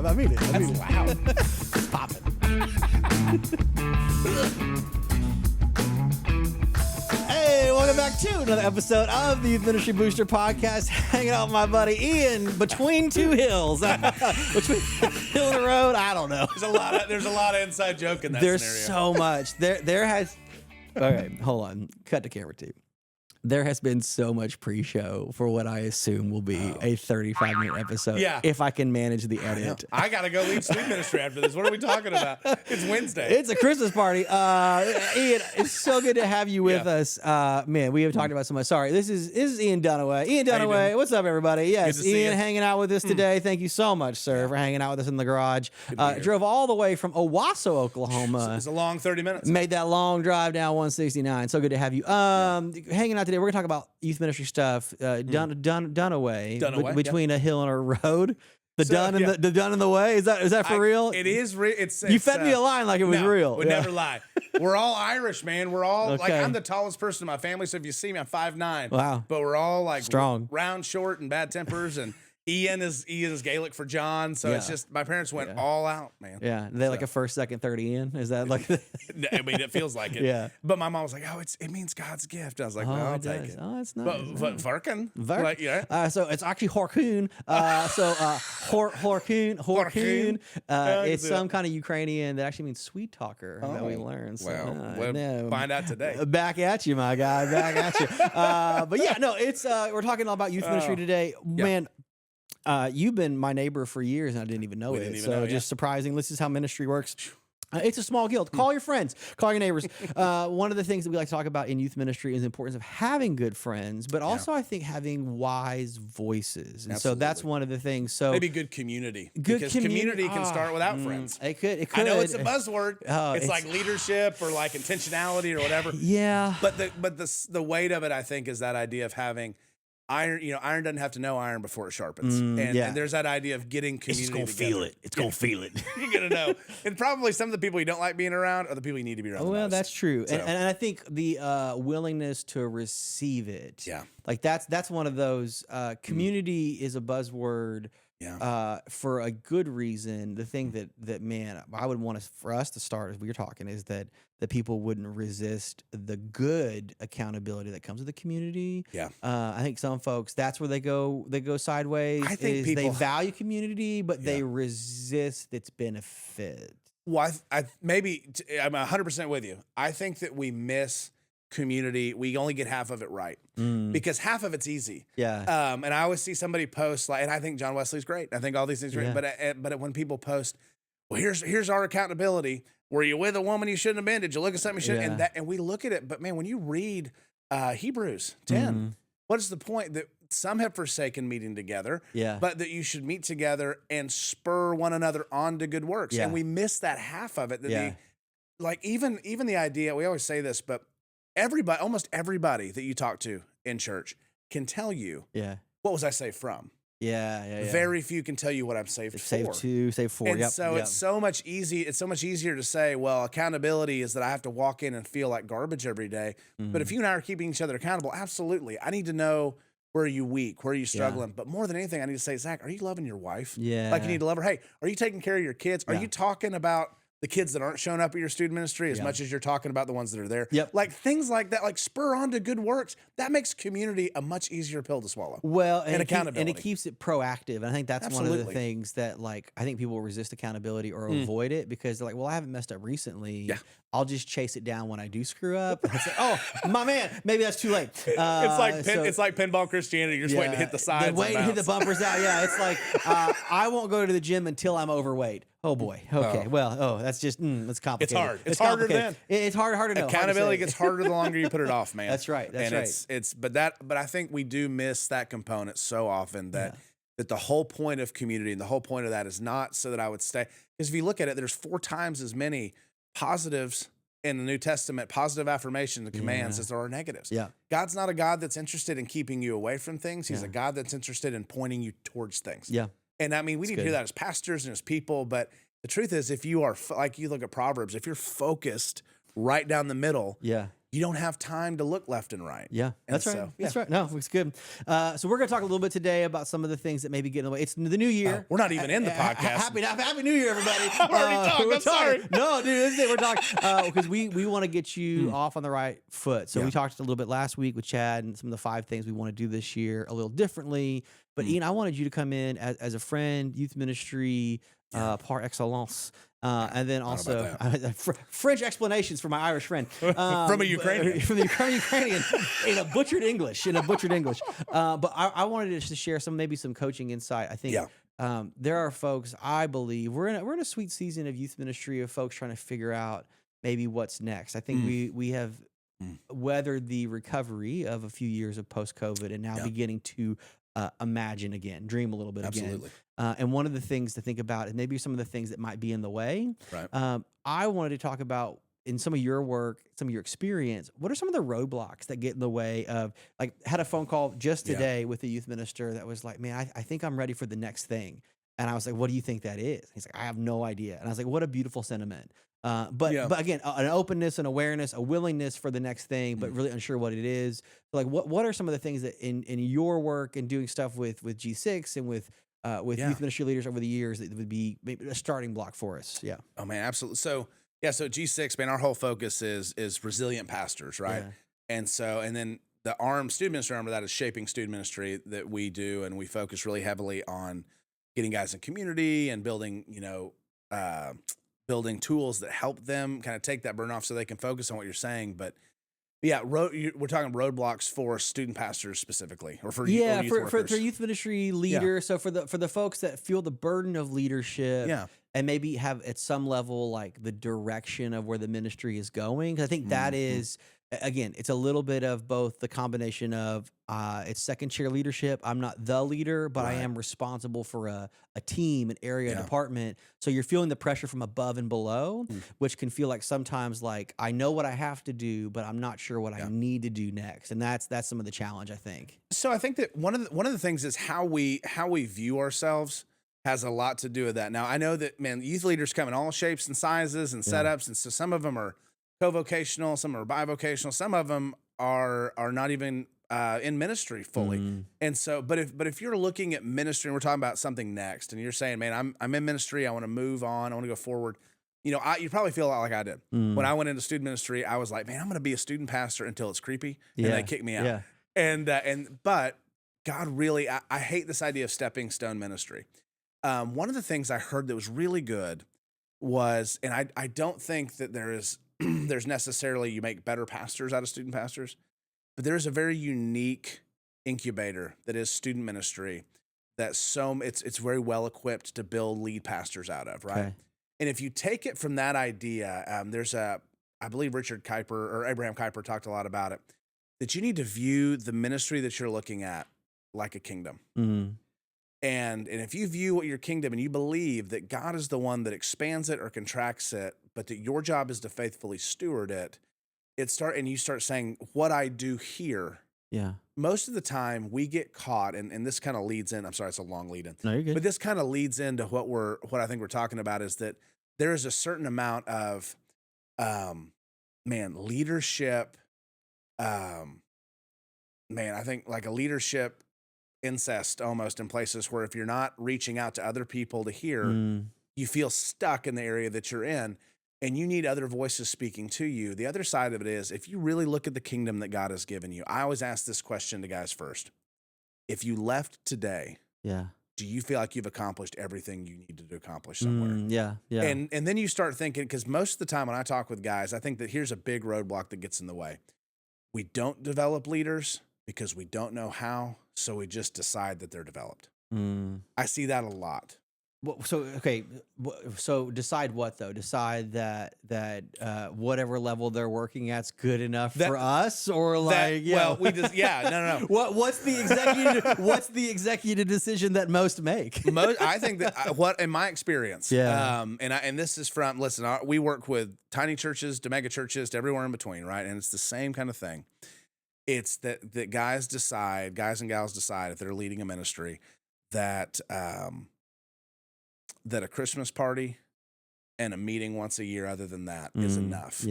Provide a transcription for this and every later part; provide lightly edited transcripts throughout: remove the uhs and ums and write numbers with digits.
I mean it. That's loud. It's popping. Hey, welcome back to another episode of the Youth Ministry Booster Podcast. Hanging out with my buddy Ian between two hills. Between hill and the road, I don't know. There's a lot of inside joke in that There's scenario. so much. There has. Okay, hold on. Cut to camera 2. There has been so much pre-show for what I assume will be a 35-minute episode. Yeah. If I can manage the edit. I got to go lead sleep ministry after this. What are we talking about? It's Wednesday. It's a Christmas party. Ian, it's so good to have you with us. Man, we have talked about so much. Sorry, this is Ian Dunaway. Ian Dunaway, what's up, everybody? Yes, Ian hanging out with us today. Thank you so much, sir, for hanging out with us in the garage. Drove all the way from Owasso, Oklahoma. It's a long 30 minutes. Made that long drive down 169. So good to have you. Hanging out today. We're going to talk about youth ministry stuff. Dunaway, between a hill and a road. The Dun and the way. Is that for real? It is real. You fed me a line like it was real. Would never lie. We're all Irish, man. We're all like, Okay. I'm the tallest person in my family. So if you see me, I'm 5'9". Wow. But we're all like Strong. round, short, and bad tempers. And Ian is Gaelic for John. So it's just, my parents went all out, man. Yeah. They like a first, second, third Ian. Is that like? I mean, it feels like it. Yeah. But my mom was like, "Oh, it means God's gift." I was like, "No, I'll take it." Oh, it's nice. But Varkin, Vark. like, yeah. So it's actually Horkun. Horkun. It's some kind of Ukrainian that actually means sweet talker that we learned. So, we'll find out today. Back at you, my guy. Back at you. But yeah, no, it's we're talking all about youth ministry today, man. You've been my neighbor for years, and I didn't even know it. Just surprising. This is how ministry works. It's a small guild. Call your friends. Call your neighbors. One of the things that we like to talk about in youth ministry is the importance of having good friends, but also I think having wise voices. And so that's one of the things. So maybe good community. Because community can start without friends. It could. I know it's a buzzword. It's like leadership or like intentionality or whatever. Yeah. But the weight of it, I think, is that idea of having iron. Iron doesn't have to know iron before it sharpens. And there's that idea of getting community. It's gonna feel it. It's gonna feel it. You're gonna know. And probably some of the people you don't like being around are the people you need to be around. Well, the most. that's true. So. And I think the willingness to receive it. Yeah. Like that's one of those. Community is a buzzword. Yeah. For a good reason. The thing that man, I would want for us to start as we were talking is that people wouldn't resist the good accountability that comes with the community. Yeah. I think some folks, that's where they go sideways. I think people, they value community, but they resist its benefit. Well, I'm 100% with you. I think that we miss community. We only get half of it right because half of it's easy. Yeah. And I always see somebody post and I think John Wesley's great. I think all these things are great. But when people post, well, here's our accountability. Were you with a woman you shouldn't have been? Did you look at something you shouldn't? And we look at it. But man, when you read Hebrews 10, what is the point? That some have forsaken meeting together, but that you should meet together and spur one another on to good works. And we miss that half of it. That even the idea, we always say this, but almost everybody that you talk to in church can tell you, what was I saved from? Very few can tell you what I'm saved for. Save 2, save 4. And it's so much easier to say, well, accountability is that I have to walk in and feel like garbage every day. But if you and I are keeping each other accountable, absolutely. I need to know, where are you weak? Where are you struggling? But more than anything, I need to say, Zach, are you loving your wife? Yeah. Like you need to love her. Hey, are you taking care of your kids? Are you talking about the kids that aren't showing up at your student ministry as much as you're talking about the ones that are there? Like things like that, like spur on to good works. That makes community a much easier pill to swallow. Well, and accountability. And it keeps it proactive. And I think that's one of the things that I think people resist accountability or avoid it because they're like, well, I haven't messed up recently. I'll just chase it down when I do screw up. It's like, oh, my man, maybe that's too late. It's like pinball Christianity. You're just waiting to hit the sides. Waiting to hit the bumpers out. Yeah, it's like, I won't go to the gym until I'm overweight. Oh boy. Okay. Well, that's just that's complicated. It's hard. It's harder then. It's harder to know. Accountability gets harder the longer you put it off, man. That's right. But I think we do miss that component so often that the whole point of community and the whole point of that is not so that I would stay. Because if you look at it, there's 4 times as many positives in the New Testament, positive affirmations and commands as there are negatives. Yeah. God's not a God that's interested in keeping you away from things. He's a God that's interested in pointing you towards things. Yeah. And I mean, we need to hear that as pastors and as people, but the truth is if you are, like you look at Proverbs, if you're focused right down the middle, you don't have time to look left and right. Yeah, that's right. That's right. No, it's good. So we're going to talk a little bit today about some of the things that maybe get in the way. It's the new year. We're not even in the podcast. Happy New Year, everybody. I'm already talking. I'm sorry. No, dude, this is it. We're talking because we want to get you off on the right foot. So we talked a little bit last week with Chad and some of the 5 things we want to do this year a little differently. But Ian, I wanted you to come in as a friend, youth ministry par excellence. And then also French explanations for my Irish friend from a Ukrainian, from the Ukrainian in a butchered English. But I wanted to share maybe some coaching insight. I think there are folks. I believe we're in a sweet season of youth ministry of folks trying to figure out maybe what's next. I think we have weathered the recovery of a few years of post-COVID and now beginning to imagine again, dream a little bit again. And one of the things to think about is maybe some of the things that might be in the way. Right. I wanted to talk about in some of your work, some of your experience, what are some of the roadblocks that get in the way of, like, had a phone call just today with a youth minister that was like, man, I think I'm ready for the next thing. And I was like, what do you think that is? He's like, I have no idea. And I was like, what a beautiful sentiment. But again, an openness, an awareness, a willingness for the next thing, but really unsure what it is. Like, what are some of the things that in your work and doing stuff with G6 and with youth ministry leaders over the years that would be maybe a starting block for us? Yeah. Oh man, absolutely. So G6, man, our whole focus is resilient pastors, right? Yeah. And then the student ministry arm of that is shaping student ministry that we do, and we focus really heavily on getting guys in community and building, building tools that help them kind of take that burden off so they can focus on what you're saying. But yeah, we're talking roadblocks for student pastors specifically, or for youth ministry leaders. So for the folks that feel the burden of leadership, and maybe have at some level like the direction of where the ministry is going. 'Cause I think that is, again, it's a little bit of both the combination of it's second chair leadership. I'm not the leader, but I am responsible for a team, an area, a department. So you're feeling the pressure from above and below, which can feel like sometimes like I know what I have to do, but I'm not sure what I need to do next. And that's some of the challenge, I think. So I think that one of the things is how we view ourselves has a lot to do with that. Now I know that, man, youth leaders come in all shapes and sizes and setups, and so some of them are co-vocational, some are bivocational, some of them are not even in ministry fully. And so, but if you're looking at ministry and we're talking about something next, and you're saying, man, I'm in ministry, I want to move on, I want to go forward. You probably feel a lot like I did when I went into student ministry. I was like, man, I'm going to be a student pastor until it's creepy, and they kick me out. But God really, I hate this idea of stepping stone ministry. One of the things I heard that was really good was, and I don't think that there's necessarily you make better pastors out of student pastors, but there is a very unique incubator that is student ministry that it's very well equipped to build lead pastors out of, right? Okay. And if you take it from that idea, I believe Richard Kuiper or Abraham Kuiper talked a lot about it, that you need to view the ministry that you're looking at like a kingdom. And if you view what your kingdom and you believe that God is the one that expands it or contracts it, but that your job is to faithfully steward it, and you start saying, what I do here. Yeah. Most of the time we get caught, and this kind of leads in, I'm sorry, it's a long lead in. No, you're good. But this kind of leads into what I think we're talking about is that there is a certain amount of, leadership. I think like a leadership incest almost in places where if you're not reaching out to other people to hear, you feel stuck in the area that you're in and you need other voices speaking to you. The other side of it is, if you really look at the kingdom that God has given you, I always ask this question to guys first. If you left today, do you feel like you've accomplished everything you need to accomplish somewhere? And then you start thinking, because most of the time when I talk with guys, I think that here's a big roadblock that gets in the way. We don't develop leaders because we don't know how, so we just decide that they're developed. I see that a lot. Well, so decide what though? Decide that whatever level they're working at's good enough for us, or like we just no. What's the executive decision that most make? I think that what in my experience, and this is from we work with tiny churches to mega churches to everywhere in between, right? And it's the same kind of thing. It's that guys and gals decide if they're leading a ministry that a Christmas party and a meeting once a year other than that is enough.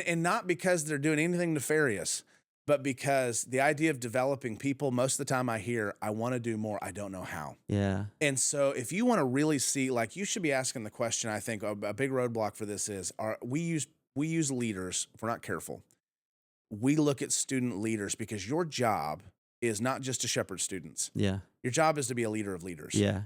And not because they're doing anything nefarious, but because the idea of developing people, most of the time I hear, I want to do more, I don't know how. Yeah. And so if you want to really see, like, you should be asking the question, I think a big roadblock for this is, we use leaders, if we're not careful. We look at student leaders because your job is not just to shepherd students. Yeah. Your job is to be a leader of leaders. Yeah.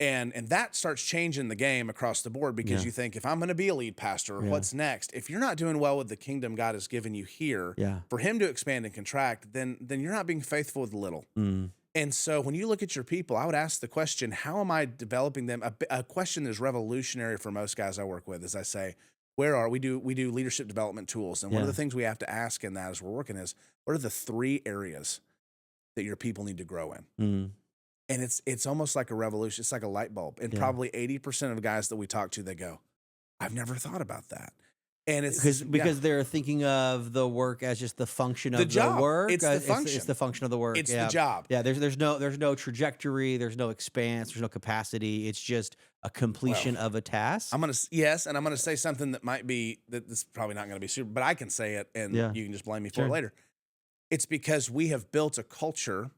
And that starts changing the game across the board because you think, if I'm going to be a lead pastor, what's next? If you're not doing well with the kingdom God has given you here, for him to expand and contract, then you're not being faithful with little. And so when you look at your people, I would ask the question, how am I developing them? A question that's revolutionary for most guys I work with is, I say, we do leadership development tools. And one of the things we have to ask in that as we're working is, what are the 3 areas that your people need to grow in? And it's almost like a revolution. It's like a light bulb. And probably 80% of guys that we talk to, they go, I've never thought about that. And it's because they're thinking of the work as just the function of job. The work. It's the function. It's the function of the work. It's the job. Yeah. There's no trajectory. There's no expanse. There's no capacity. It's just a completion of a task. I'm gonna say something that might be that this is probably not gonna be super, but I can say it, and you can just blame me for it later. It's because we have built a culture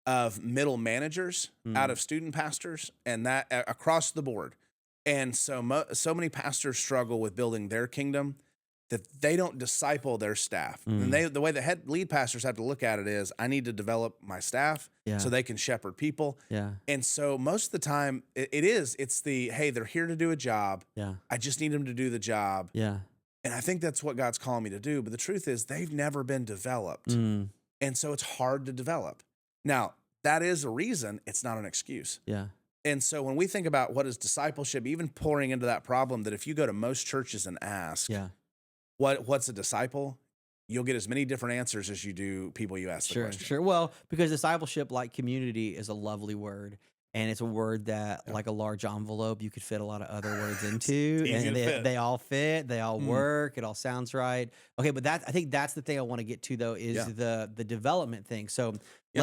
of middle managers out of student pastors, and that across the board. And so many pastors struggle with building their kingdom that they don't disciple their staff. And the way the lead pastors have to look at it is, I need to develop my staff so they can shepherd people. Yeah. And so most of the time it's hey, they're here to do a job. Yeah. I just need them to do the job. Yeah. And I think that's what God's calling me to do. But the truth is, they've never been developed. And so it's hard to develop. Now, that is a reason, it's not an excuse. Yeah. And so when we think about what is discipleship, even pouring into that problem, that if you go to most churches and ask, what's a disciple, you'll get as many different answers as you do people you ask the question. Sure. Well, because discipleship, like community, is a lovely word. And it's a word that, like a large envelope, you could fit a lot of other words into. And they all fit, they all work, it all sounds right. Okay, but I think that's the thing I want to get to, though, is the development thing. So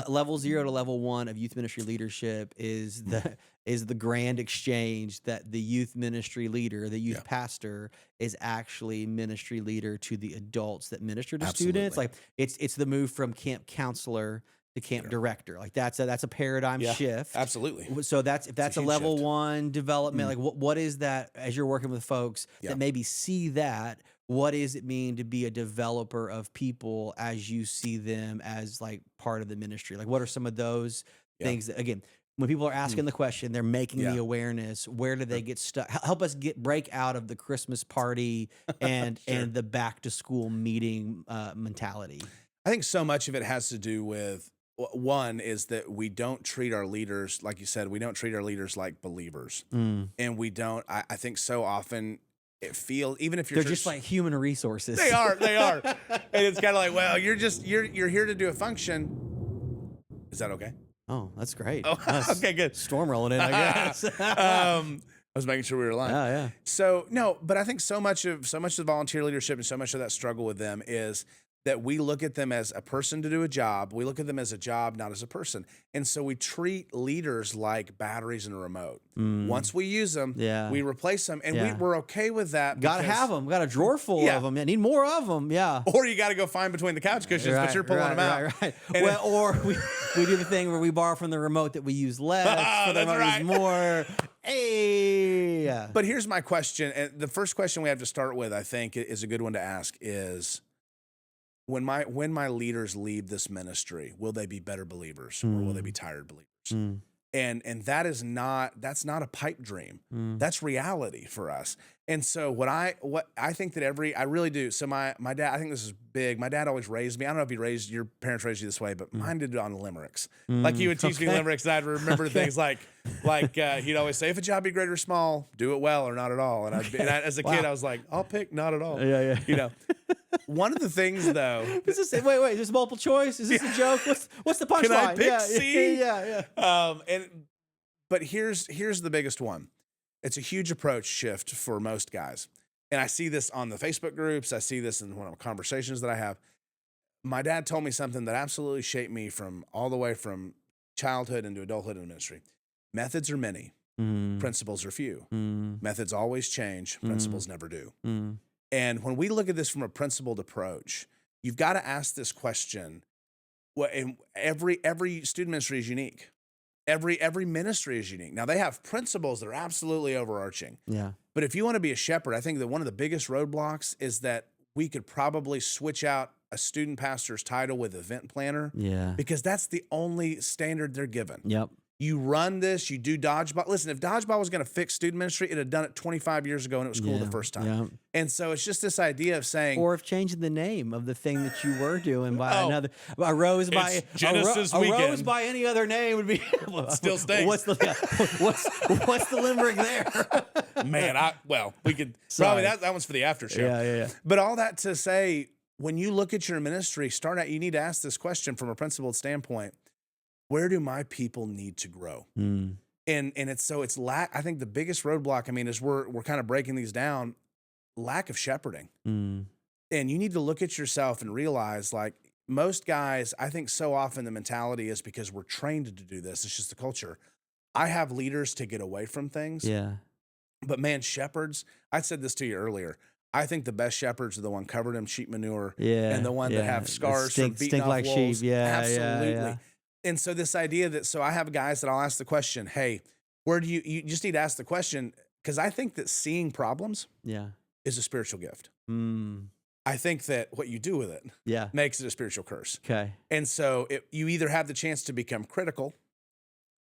level 0 to level 1 of youth ministry leadership is the grand exchange that the youth ministry leader, the youth pastor, is actually ministry leader to the adults that minister to students. Like it's the move from camp counselor to camp director. Like that's a paradigm shift. Absolutely. So that's a level shift. 1 development. Like what is that, as you're working with folks that maybe see that, what does it mean to be a developer of people as you see them as like part of the ministry? Like what are some of those things that, again, when people are asking the question, they're making the awareness, where do they get stuck? Help us break out of the Christmas party and the back to school meeting mentality. I think so much of it has to do with, one is that we don't treat our leaders, like you said, we don't treat our leaders like believers. And we don't, I think so often it feels, even if you're they're just like human resources. They are. And it's kind of like, well, you're here to do a function. Is that okay? Oh, that's great. Oh, okay, good. Storm rolling in, I guess. I was making sure we were aligned. Yeah. So no, but I think so much of the volunteer leadership and so much of that struggle with them is that we look at them as a person to do a job. We look at them as a job, not as a person. And so we treat leaders like batteries in a remote. Once we use them, we replace them. And we're okay with that. Got to have them. Got a drawer full of them. Yeah, need more of them. Yeah. Or you got to go find between the couch cushions, but you're pulling them out. Right. Well, or we do the thing where we borrow from the remote that we use less, for the remote use more. Hey. But here's my question. And the first question we have to start with, I think, is a good one to ask is, when my leaders leave this ministry, will they be better believers or will they be tired believers? And that's not a pipe dream. That's reality for us. And so what I think that I really do. So my dad, I think this is big. My dad always raised me. I don't know if your parents raised you this way, but mine did it on limericks. Like he would teach me limericks, and I'd remember things like he'd always say, if a job be great or small, do it well or not at all. And as a kid, I was like, I'll pick not at all. Yeah. One of the things though, wait, is this multiple choice? Is this a joke? What's the punchline? Can I pick C? Yeah. But here's the biggest one. It's a huge approach shift for most guys. And I see this on the Facebook groups. I see this in one of the conversations that I have. My dad told me something that absolutely shaped me from all the way from childhood into adulthood in the ministry. Methods are many. Principles are few. Methods always change. Principles never do. And when we look at this from a principled approach, you've got to ask this question. And every student ministry is unique. Every ministry is unique. Now, they have principles that are absolutely overarching. Yeah. But if you want to be a shepherd, I think that one of the biggest roadblocks is that we could probably switch out a student pastor's title with event planner. Yeah. Because that's the only standard they're given. Yep. You run this, you do dodgeball. Listen, if dodgeball was going to fix student ministry, it had done it 25 years ago and it was cool the first time. Yeah. And so it's just this idea of saying, or if changing the name of the thing that you were doing by another, a rose by Genesis a weekend. rose by any other name would be still stinks. What's the limerick there? Man, we could probably that one's for the after show. Yeah. But all that to say, when you look at your ministry, you need to ask this question from a principled standpoint. Where do my people need to grow? And it's lack. I think the biggest roadblock, is we're kind of breaking these down, lack of shepherding. And you need to look at yourself and realize, like most guys, I think so often the mentality is because we're trained to do this. It's just the culture. I have leaders to get away from things. Yeah. But man, shepherds, I said this to you earlier. I think the best shepherds are the one covered in sheep manure and the one that have scars from beating off like wolves. Sheep. Yeah, absolutely. Yeah. And so this idea that, I have guys that I'll ask the question, hey, where do you just need to ask the question, because I think that seeing problems is a spiritual gift. I think that what you do with it makes it a spiritual curse. Okay. And so you either have the chance to become critical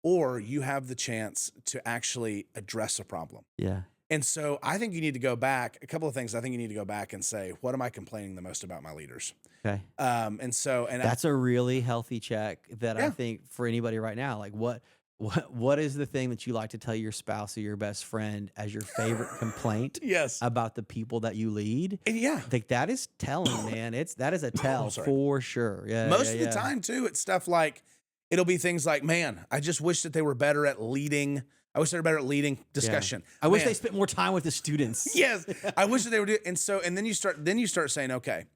or you have the chance to actually address a problem. Yeah. And so I think you need to go back, a couple of things. I think you need to go back and say, what am I complaining the most about my leaders? Okay. And that's a really healthy check that I think for anybody right now, like what is the thing that you like to tell your spouse or your best friend as your favorite complaint about the people that you lead? And I think that is telling, man. That is a tell for sure. Yeah. Most of the time too, it's stuff like, it'll be things like, man, I just wish that they were better at leading. I wish they were better at leading discussion. I wish they spent more time with the students. Yes. I wish that they were doing. And then you start saying, okay,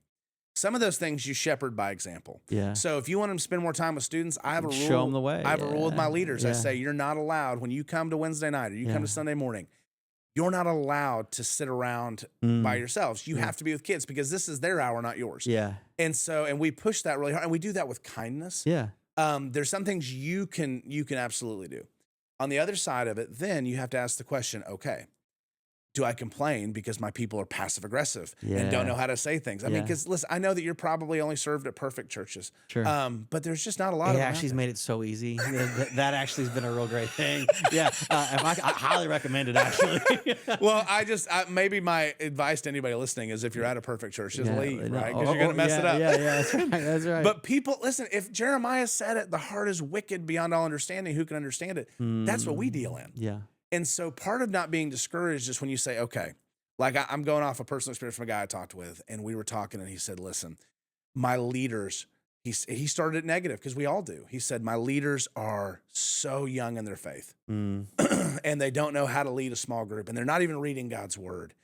some of those things you shepherd by example. Yeah. So if you want them to spend more time with students, I have a rule. Show them the way. I have a rule with my leaders. I say, you're not allowed when you come to Wednesday night or you come to Sunday morning, you're not allowed to sit around by yourselves. You have to be with kids because this is their hour, not yours. Yeah. And we push that really hard, and we do that with kindness. Yeah. There's some things you can absolutely do. On the other side of it, then you have to ask the question, okay, do I complain because my people are passive aggressive and don't know how to say things? I mean, because listen, I know that you're probably only served at perfect churches. Sure. But there's just not a lot of them. It actually's made it so easy. That actually has been a real great thing. Yeah. I highly recommend it, actually. Well, maybe my advice to anybody listening is if you're at a perfect church, just leave, right? Because you're going to mess it up. Yeah, that's right. That's right. But people, listen, if Jeremiah said it, the heart is wicked beyond all understanding. Who can understand it? That's what we deal in. Yeah. And so part of not being discouraged is when you say, okay, like I'm going off a personal experience from a guy I talked with, and we were talking and he said, listen, my leaders, he started it negative because we all do. He said, my leaders are so young in their faith and they don't know how to lead a small group and they're not even reading God's word.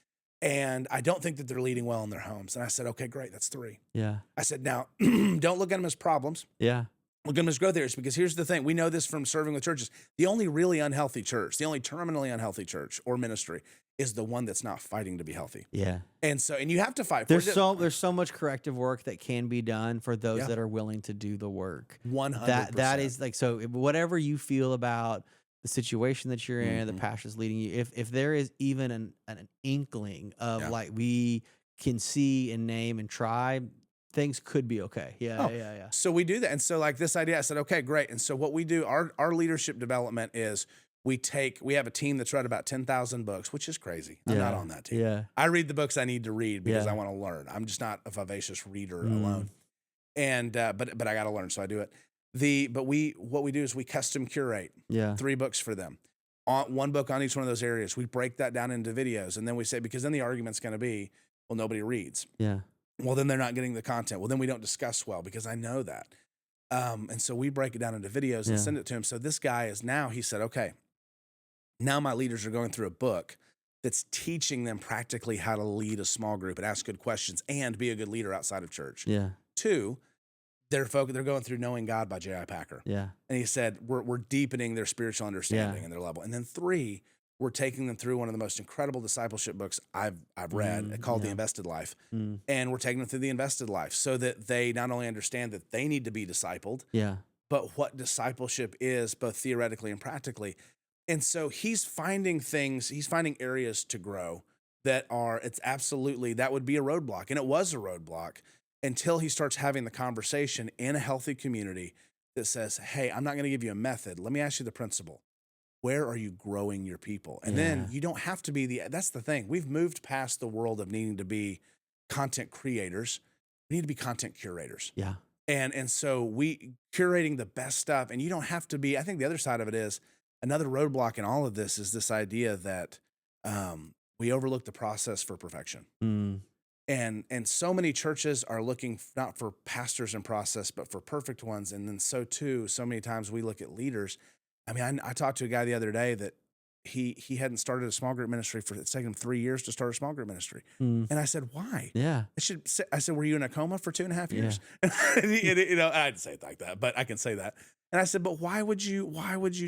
And I don't think that they're leading well in their homes. And I said, okay, great. That's 3. Yeah. I said, now don't look at them as problems. Yeah. Look at them as growth areas, because here's the thing. We know this from serving with churches. The only really unhealthy church, the only terminally unhealthy church or ministry is the one that's not fighting to be healthy. Yeah. And you have to fight. There's so much corrective work that can be done for those that are willing to do the work. 100%. That is like, so whatever you feel about the situation that you're in, the pastor's leading you, if there is even an inkling of like we can see and name and try, things could be okay. Yeah. So we do that. And so like this idea, I said, okay, great. And so what we do, our leadership development is we have a team that's read about 10,000 books, which is crazy. I'm not on that team. Yeah. I read the books I need to read because I want to learn. I'm just not a vivacious reader alone. And, but I got to learn. So I do it. What we do is we custom curate 3 books for them. One book on each one of those areas. We break that down into videos. And then we say, because then the argument's going to be, well, nobody reads. Yeah. Well, then they're not getting the content. Well, then we don't discuss well because I know that. And so we break it down into videos and send it to him. So this guy he said, okay, now my leaders are going through a book that's teaching them practically how to lead a small group and ask good questions and be a good leader outside of church. Yeah. 2, they're going through Knowing God by J.I. Packer. Yeah. And he said, we're deepening their spiritual understanding and their level. And then 3, we're taking them through one of the most incredible discipleship books I've read called The Invested Life. And we're taking them through The Invested Life so that they not only understand that they need to be discipled, but what discipleship is, both theoretically and practically. And so he's finding areas to grow that would be a roadblock. And it was a roadblock until he starts having the conversation in a healthy community that says, hey, I'm not going to give you a method. Let me ask you the principle. Where are you growing your people? And then you don't have to be that's the thing. We've moved past the world of needing to be content creators. We need to be content curators. Yeah. And so we curating the best stuff, and you don't have to be, I think the other side of it is another roadblock in all of this is this idea that we overlook the process for perfection. And so many churches are looking not for pastors and process, but for perfect ones. And then so many times we look at leaders. I mean, I talked to a guy the other day that he hadn't started a small group ministry it's taken him 3 years to start a small group ministry. And I said, why? Yeah. I said, were you in a coma for 2.5 years? And I didn't say it like that, but I can say that. And I said, but why would you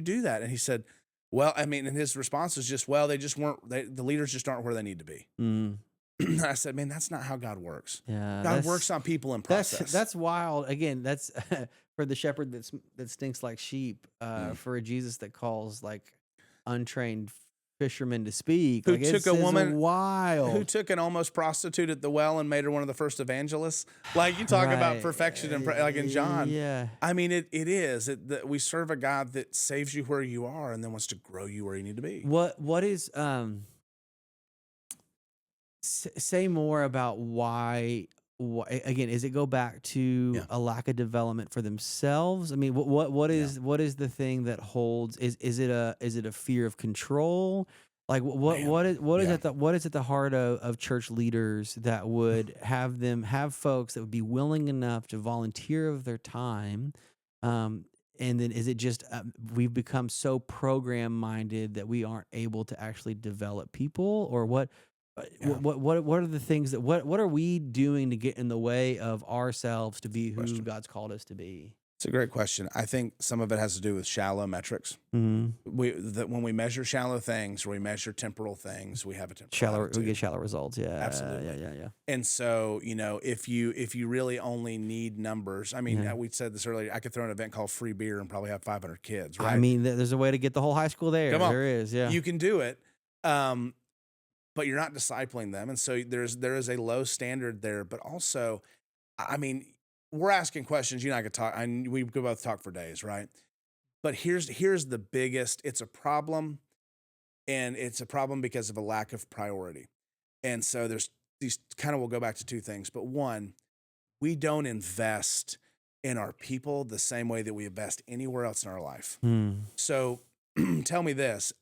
do that? And he said, well, I mean, and his response was just, well, the leaders just aren't where they need to be. I said, man, that's not how God works. Yeah, God works on people in process. That's wild. Again, that's for the shepherd that stinks like sheep, for a Jesus that calls like untrained fishermen to speak. Who took a woman wild, who took an almost prostitute at the well and made her one of the first evangelists. Like you talk about perfection and like in John. Yeah, I mean, it is that we serve a God that saves you where you are and then wants to grow you where you need to be. What is say more about why again, is it go back to a lack of development for themselves? I mean, what is the thing that holds? Is it a fear of control? Like what is at the heart of church leaders that would have folks that would be willing enough to volunteer of their time? And then is it just we've become so program minded that we aren't able to actually develop people, or what? What are the things what are we doing to get in the way of ourselves to be who God's called us to be? It's a great question. I think some of it has to do with shallow metrics. When we measure shallow things, or we measure temporal things, we have a temporal attitude. We get shallow results. Yeah, absolutely. Yeah. And so, if you really only need numbers, I mean, we said this earlier. I could throw an event called Free Beer and probably have 500 kids. Right? I mean, there's a way to get the whole high school there. Come on. There is. Yeah, you can do it. But you're not discipling them. And so there is a low standard there. But also, I mean, we're asking questions. You and I could talk, and we could both talk for days, right? But here's the biggest, it's a problem, and it's a problem because of a lack of priority. And so there's these we'll go back to two things. But one, we don't invest in our people the same way that we invest anywhere else in our life. So tell me this,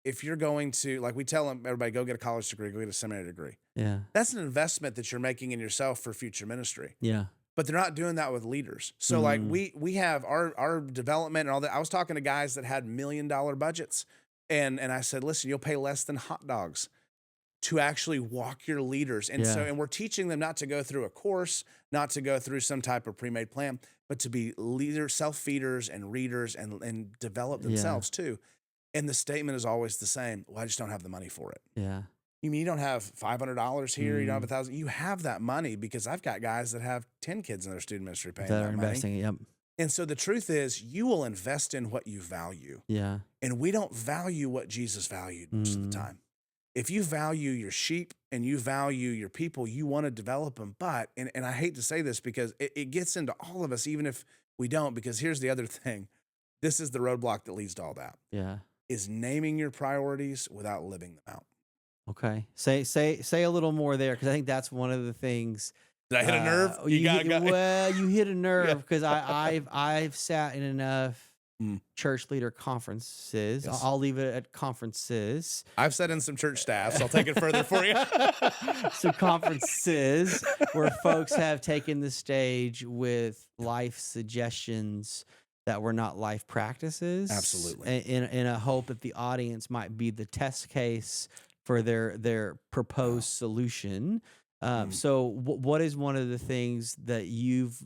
if you're going to, like we tell them, everybody go get a college degree, go get a seminary degree. Yeah. That's an investment that you're making in yourself for future ministry. Yeah. But they're not doing that with leaders. So like we have our development and all that. I was talking to guys that had $1 million budgets. And I said, listen, you'll pay less than hot dogs to actually walk your leaders. And and we're teaching them not to go through a course, not to go through some type of pre-made plan, but to be leaders, self-feeders and readers and develop themselves too. And the statement is always the same. Well, I just don't have the money for it. Yeah. You mean you don't have $500 here? You don't have $1,000. You have that money because I've got guys that have 10 kids in their student ministry paying that investing. Money. Yep. And so the truth is, you will invest in what you value. Yeah. And we don't value what Jesus valued most of the time. If you value your sheep and you value your people, you want to develop them. But, and I hate to say this because it gets into all of us, even if we don't, because here's the other thing. This is the roadblock that leads to all that. Yeah. Is naming your priorities without living them out. Okay. Say a little more there, because I think that's one of the things. Did I hit a nerve? You hit a nerve because I've sat in enough church leader conferences. Yes. I'll leave it at conferences. I've sat in some church staffs. I'll take it further for you. Some conferences where folks have taken the stage with life suggestions that were not life practices. Absolutely. In a hope that the audience might be the test case for their proposed solution. So what is one of the things that you've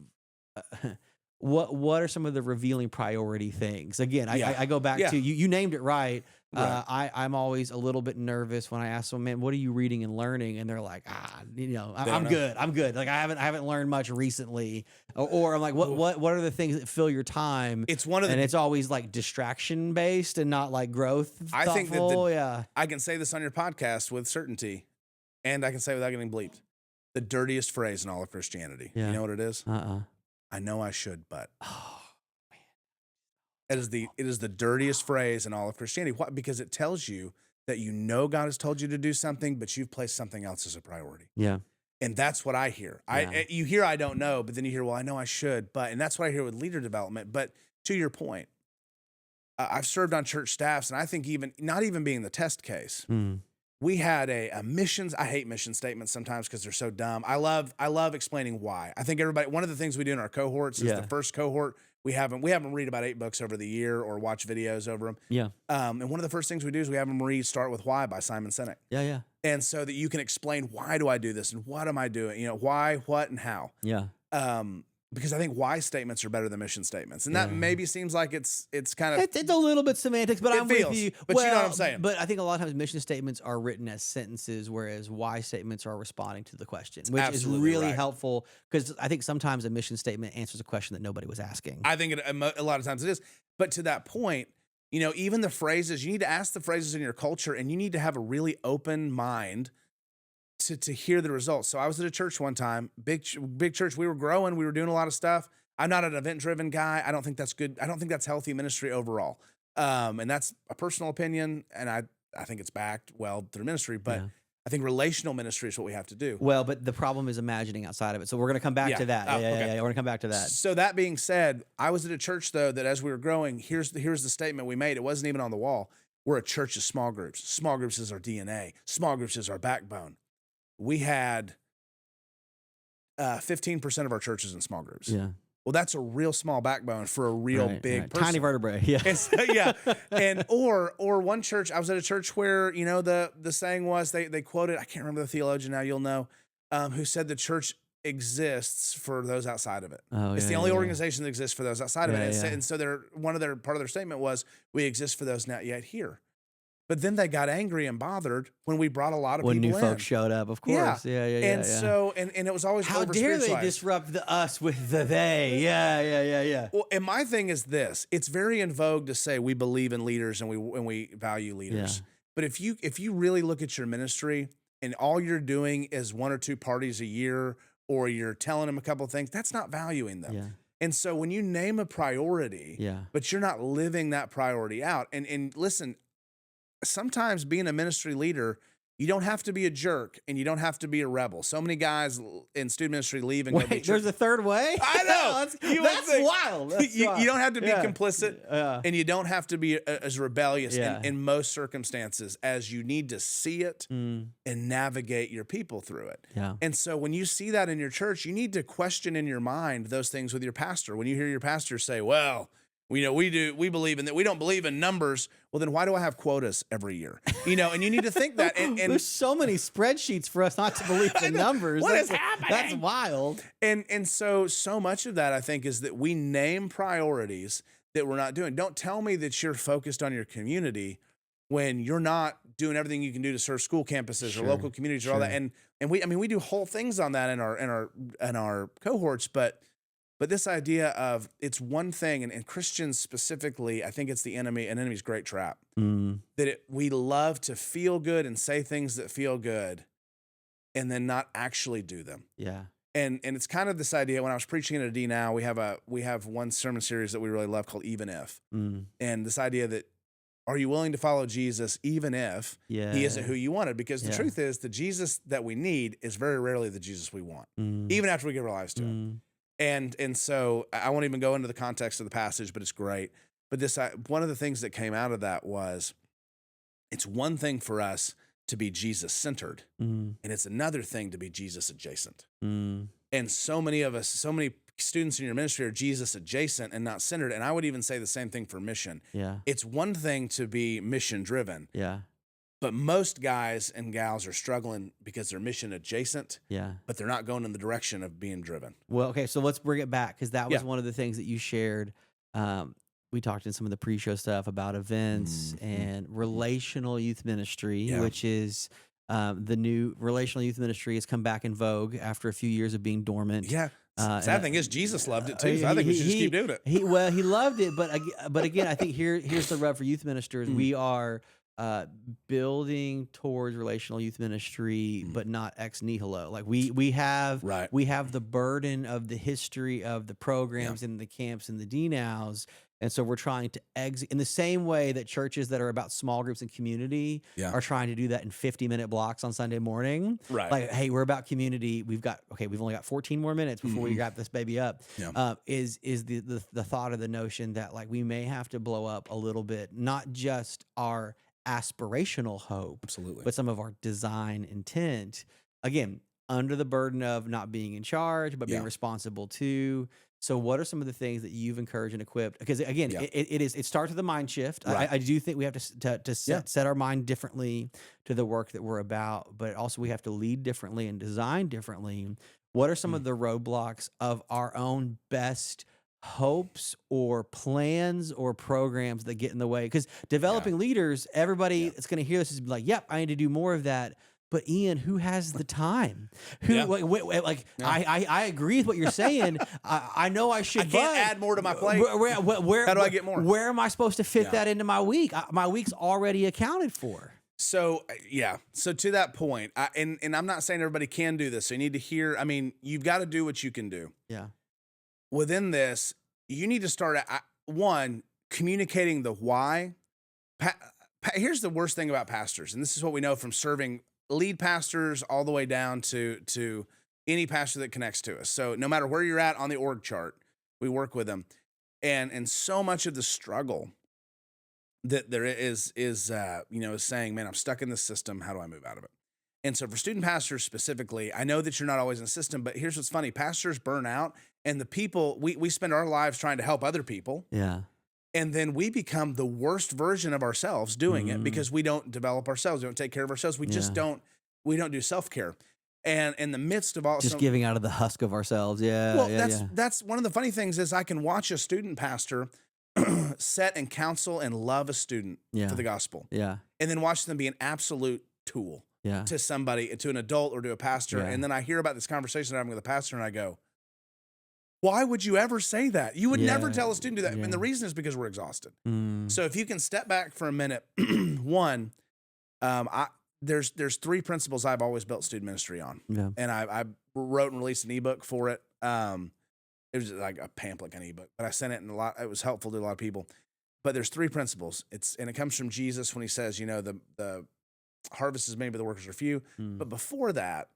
what are some of the revealing priority things? Again, I go back Yeah. to you named it right. Right. I'm always a little bit nervous when I ask them, man, what are you reading and learning? And they're like, I'm good. I'm good. Like I haven't learned much recently. Or I'm like, what are the things that fill your time? It's one of the, and it's always like distraction based and not like growth. I think that yeah. I can say this on your podcast with certainty, and I can say without getting bleeped. The dirtiest phrase in all of Christianity. Yeah. You know what it is? I know I should, but. It is the dirtiest phrase in all of Christianity. Why? Because it tells you that you know God has told you to do something, but you've placed something else as a priority. Yeah. And that's what I hear. Yeah. You hear I don't know, but then you hear, well, I know I should, but, and that's what I hear with leader development. But to your point, I've served on church staffs, and I think even not even being the test case, we had a missions. I hate mission statements sometimes because they're so dumb. I love explaining why. I think everybody. One of the things we do in our cohorts is the first cohort. We have them read about 8 books over the year or watch videos over them. Yeah. And one of the first things we do is we have them read Start With Why by Simon Sinek. Yeah. Yeah. And so that you can explain, why do I do this and what am I doing? You know, why, what, and how. Yeah. Because I think why statements are better than mission statements. And that maybe seems like it's kind of... It's a little bit semantics, but I'm with you. But you know what I'm saying. But I think a lot of times mission statements are written as sentences, whereas why statements are responding to the question, which Absolutely is really right. helpful because I think sometimes a mission statement answers a question that nobody was asking. I think a lot of times it is. But to that point, you know, even the phrases, you need to ask the phrases in your culture, and you need to have a really open mind to hear the results. So I was at a church one time, big church. We were growing. We were doing a lot of stuff. I'm not an event-driven guy. I don't think that's good. I don't think that's healthy ministry overall. And that's a personal opinion, and I think it's backed well through ministry, but I think relational ministry is what we have to do. Well, but the problem is imagining outside of it. So we're going to come back to that. Yeah. We're going to come back to that. So that being said, I was at a church, though, that as we were growing, here's the statement we made. It wasn't even on the wall. We're a church of small groups. Small groups is our DNA. Small groups is our backbone. We had 15% of our churches in small groups. Yeah. Well, that's a real small backbone for a real big person. Tiny vertebrae. Yeah. Yeah. And or one church, I was at a church where, you know, the saying was, they quoted, I can't remember the theologian now, you'll know, who said the church exists for those outside of it. It's the only organization that exists for those outside of it. And so part of their statement was, we exist for those not yet here. But then they got angry and bothered when we brought a lot of people in. When new folks showed up, of course. Yeah. And so, and it was always how dare they disrupt the us with the they? Yeah. Well, and my thing is this: it's very in vogue to say we believe in leaders and we value leaders. Yeah. But if you really look at your ministry and all you're doing is 1 or 2 parties a year, or you're telling them a couple of things, that's not valuing them. Yeah. And so when you name a priority, but you're not living that priority out, and listen. Sometimes being a ministry leader, you don't have to be a jerk and you don't have to be a rebel. So many guys in student ministry leave and go be there's a third way? I know. That's wild. You don't have to be complicit and you don't have to be as rebellious in most circumstances as you need to see it and navigate your people through it. Yeah. And so when you see that in your church, you need to question in your mind those things with your pastor. When you hear your pastor say, well, we believe in that. We don't believe in numbers. Well, then why do I have quotas every year? You know, and you need to think that. And there's so many spreadsheets for us not to believe in numbers. What is happening? That's wild. And so much of that, I think, is that we name priorities that we're not doing. Don't tell me that you're focused on your community when you're not doing everything you can do to serve school campuses or local communities or all that. And we do whole things on that in our cohorts, but this idea of it's one thing, and Christians specifically, I think it's an enemy's great trap. That we love to feel good and say things that feel good and then not actually do them. Yeah. And it's kind of this idea, when I was preaching at a D now, we have one sermon series that we really love called Even If. And this idea that, are you willing to follow Jesus even if he isn't who you wanted? Because the truth is, the Jesus that we need is very rarely the Jesus we want, even after we give our lives to him. And so I won't even go into the context of the passage, but it's great. But one of the things that came out of that was, it's one thing for us to be Jesus-centered, and it's another thing to be Jesus-adjacent. And so many students in your ministry are Jesus-adjacent and not centered. And I would even say the same thing for mission. Yeah. It's one thing to be mission-driven. Yeah. But most guys and gals are struggling because they're mission adjacent. Yeah. But they're not going in the direction of being driven. Well, okay, so let's bring it back because that was one of the things that you shared. We talked in some of the pre-show stuff about events and relational youth ministry, which is the new relational youth ministry has come back in vogue after a few years of being dormant. Yeah. Sad thing is, Jesus loved it too. So I think we should just keep doing it. He loved it, but again, I think here's the rub for youth ministers. We are building towards relational youth ministry, but not ex nihilo. Like we have the burden of the history of the programs and the camps and the DNOWs. And so we're trying to exit in the same way that churches that are about small groups and community are trying to do that in 50-minute blocks on Sunday morning. Right. Like, hey, we're about community. We've only got 14 more minutes before we wrap this baby up. Yeah. Is the thought of the notion that like we may have to blow up a little bit, not just our aspirational hope, absolutely, but some of our design intent. Again, under the burden of not being in charge, but being responsible too. So what are some of the things that you've encouraged and equipped? Because again, it starts with a mind shift. Right. I do think we have to set our mind differently to the work that we're about, but also we have to lead differently and design differently. What are some of the roadblocks of our own best hopes or plans or programs that get in the way? Because developing leaders, everybody that's going to hear this is like, yep, I need to do more of that. But Ian, who has the time? I agree with what you're saying. I know I should. I can't add more to my plate. Where how do I get more? Where am I supposed to fit that into my week? My week's already accounted for. So So to that point, and I'm not saying everybody can do this. So you need to hear. I mean, you've got to do what you can do. Yeah. Within this, you need to start one communicating the why. Here's the worst thing about pastors, and this is what we know from serving lead pastors all the way down to any pastor that connects to us. So no matter where you're at on the org chart, we work with them. And so much of the struggle that there is saying, man, I'm stuck in this system. How do I move out of it? And so for student pastors specifically, I know that you're not always in the system, but here's what's funny. Pastors burn out, and the people, we spend our lives trying to help other people. Yeah. And then we become the worst version of ourselves doing it because we don't develop ourselves. We don't take care of ourselves. We just don't do self-care. And in the midst of all giving out of the husk of ourselves. Yeah. Well, that's one of the funny things is I can watch a student pastor set and counsel and love a student for the gospel. Yeah. And then watch them be an absolute tool to somebody, to an adult or to a pastor. And then I hear about this conversation I'm having with a pastor and I go, why would you ever say that? You would never tell a student to do that. And the reason is because we're exhausted. So if you can step back for a minute, one, there's 3 principles I've always built student ministry on. Yeah. And I wrote and released an ebook for it. It was like a pamphlet kind of ebook, but I sent it it was helpful to a lot of people. But there's 3 principles. And it comes from Jesus when he says, the harvest is many, but the workers are few. But before that,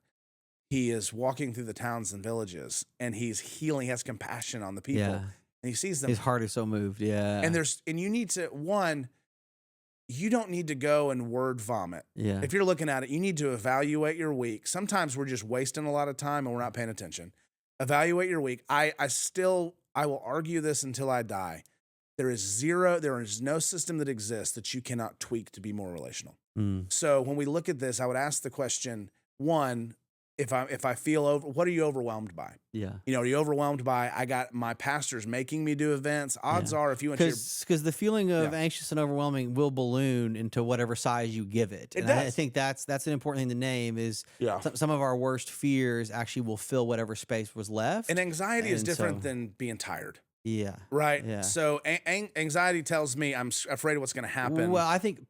he is walking through the towns and villages, and he's healing. He has compassion on the people, and he sees them. His heart is so moved. Yeah. And you need to, you don't need to go and word vomit. Yeah. If you're looking at it, you need to evaluate your week. Sometimes we're just wasting a lot of time and we're not paying attention. Evaluate your week. I will argue this until I die. There is no system that exists that you cannot tweak to be more relational. So when we look at this, I would ask the question, one, if I feel what are you overwhelmed by? Yeah. Are you overwhelmed by, I got my pastors making me do events? Odds are if you went to because the feeling of anxious and overwhelming will balloon into whatever size you give it. And I think that's an important thing to name is some of our worst fears actually will fill whatever space was left. And anxiety is different than being tired. Yeah. Right. Yeah. So anxiety tells me I'm afraid of what's going to happen. Well, I think